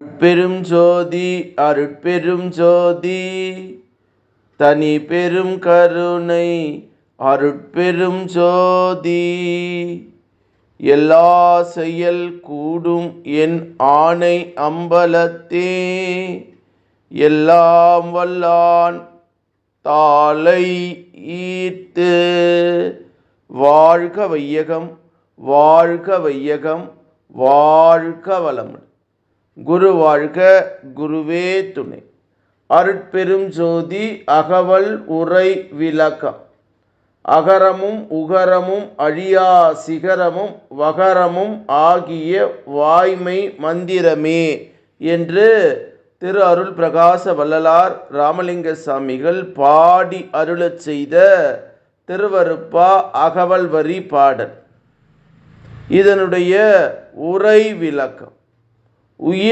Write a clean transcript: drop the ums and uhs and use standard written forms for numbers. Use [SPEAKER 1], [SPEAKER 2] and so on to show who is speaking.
[SPEAKER 1] பெரும் ஜோதி அருட்பெரும் ஜோதி தனி பெரும் கருணை அருட்பெரும் ஜோதி எல்லா செயல் கூடும் என் ஆணை அம்பலத்தே எல்லாம் வல்லான் தாளை ஈர்த்து வாழ்க வையகம் வாழ்க வையகம் வாழ்க வளமுடன். குரு வாழ்க குருவே துணை. அருட்பெரும் ஜோதி அகவல் உரை விளக்கம். அகரமும் உகரமும் அழியா சிகரமும் வகரமும் ஆகிய வாய்மை மந்திரமே என்று திரு அருள் பிரகாச வள்ளலார் ராமலிங்க சாமிகள் பாடி அருளச் செய்த திருவருப்பா அகவல் வரி பாடல். இதனுடைய உரை விளக்கம். உயிர்